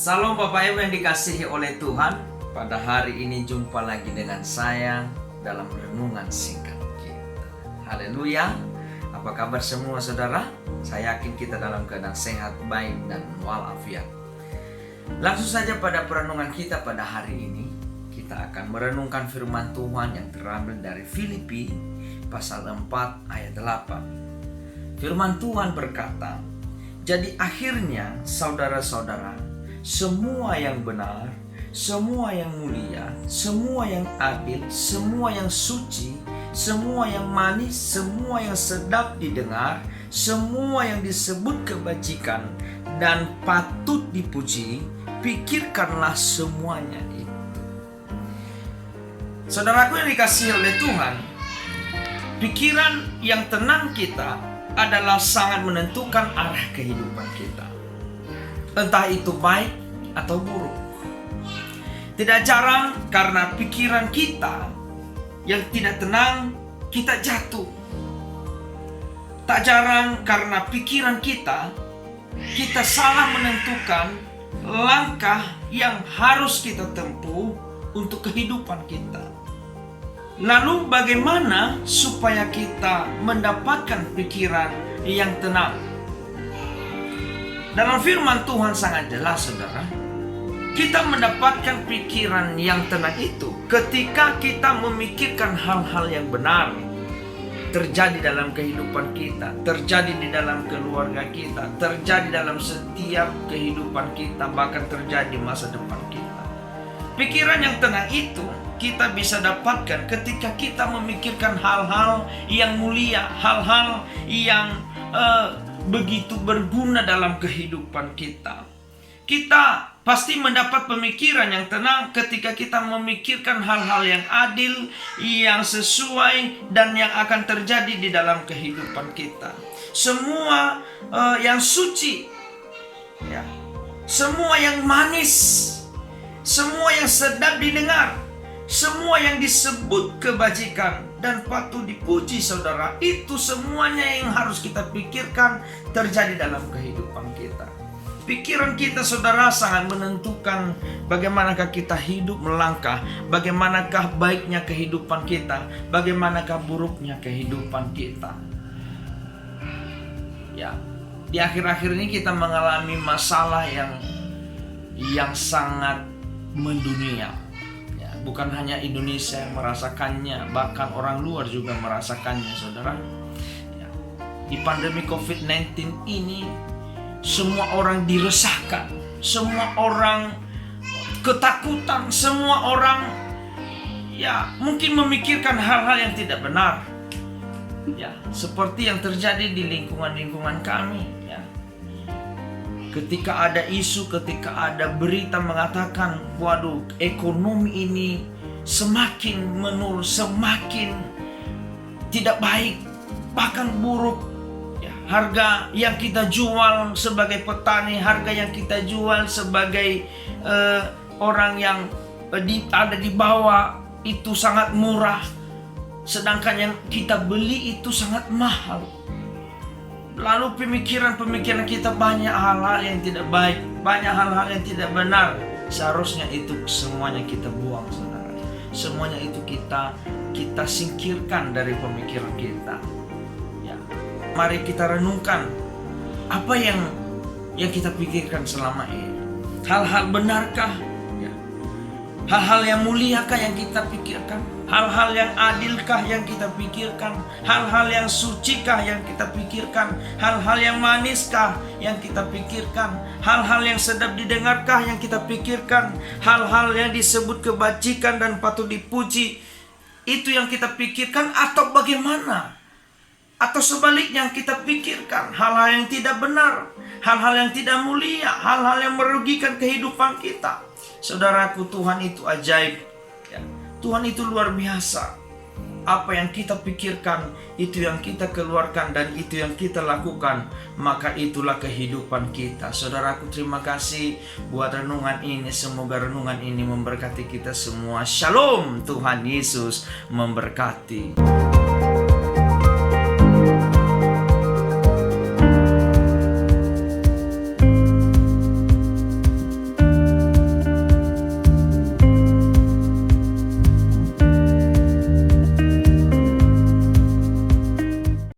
Salam Bapak Ibu yang dikasihi oleh Tuhan. Pada hari ini jumpa lagi dengan saya dalam renungan singkat kita. Haleluya. Apa kabar semua saudara? Saya yakin kita dalam keadaan sehat, baik dan walafiat. Langsung saja pada perenungan kita pada hari ini. Kita akan merenungkan firman Tuhan yang terambil dari Filipi pasal 4 ayat 8. Firman Tuhan berkata, "Jadi akhirnya saudara-saudara, semua yang benar, semua yang mulia, semua yang adil, semua yang suci, semua yang manis, semua yang sedap didengar, semua yang disebut kebajikan dan patut dipuji, pikirkanlah semuanya itu." Saudaraku yang dikasihi oleh Tuhan, pikiran yang tenang kita adalah sangat menentukan arah kehidupan kita. Entah itu baik atau buruk. Tidak jarang karena pikiran kita yang tidak tenang, kita jatuh. Tak jarang karena pikiran kita salah menentukan langkah yang harus kita tempuh untuk kehidupan kita. Lalu bagaimana supaya kita mendapatkan pikiran yang tenang? Dalam firman Tuhan sangat jelas saudara. Kita mendapatkan pikiran yang tenang itu ketika kita memikirkan hal-hal yang benar terjadi dalam kehidupan kita, terjadi di dalam keluarga kita, terjadi dalam setiap kehidupan kita, bahkan terjadi di masa depan kita. Pikiran yang tenang itu kita bisa dapatkan ketika kita memikirkan hal-hal yang mulia, hal-hal yang begitu berguna dalam kehidupan kita. Kita pasti mendapat pemikiran yang tenang ketika kita memikirkan hal-hal yang adil, yang sesuai, dan yang akan terjadi di dalam kehidupan kita. Semua yang suci, ya, semua yang manis, semua yang sedap didengar, semua yang disebut kebajikan dan patut dipuji saudara, itu semuanya yang harus kita pikirkan terjadi dalam kehidupan kita. Pikiran kita saudara sangat menentukan bagaimanakah kita hidup melangkah, bagaimanakah baiknya kehidupan kita, bagaimanakah buruknya kehidupan kita. Ya, di akhir-akhir ini kita mengalami masalah yang sangat mendunia. Ya, bukan hanya Indonesia yang merasakannya, bahkan orang luar juga merasakannya saudara. Ya, di pandemi COVID-19 ini semua orang diresahkan, semua orang ketakutan, semua orang ya mungkin memikirkan hal-hal yang tidak benar. Ya, seperti yang terjadi di lingkungan-lingkungan kami, ya. Ketika ada isu, ketika ada berita mengatakan, waduh, ekonomi ini semakin menurun, semakin tidak baik, bahkan buruk. Harga yang kita jual sebagai petani, harga yang kita jual sebagai orang yang ada di bawah itu sangat murah, sedangkan yang kita beli itu sangat mahal. Lalu pemikiran-pemikiran kita banyak hal-hal yang tidak baik, banyak hal-hal yang tidak benar. Seharusnya itu semuanya kita buang saudara. Semuanya itu kita singkirkan dari pemikiran kita. Mari kita renungkan apa yang kita pikirkan selama ini. Hal-hal benarkah? Ya. Hal-hal yang muliakah yang kita pikirkan? Hal-hal yang adilkah yang kita pikirkan? Hal-hal yang sucikah yang kita pikirkan? Hal-hal yang maniskah yang kita pikirkan? Hal-hal yang sedap didengarkah yang kita pikirkan? Hal-hal yang disebut kebajikan dan patut dipuji, itu yang kita pikirkan atau bagaimana? Atau sebaliknya kita pikirkan hal-hal yang tidak benar, hal-hal yang tidak mulia, hal-hal yang merugikan kehidupan kita. Saudaraku, Tuhan itu ajaib, ya. Tuhan itu luar biasa. Apa yang kita pikirkan, itu yang kita keluarkan dan itu yang kita lakukan, maka itulah kehidupan kita. Saudaraku, terima kasih buat renungan ini. Semoga renungan ini memberkati kita semua. Shalom, Tuhan Yesus memberkati.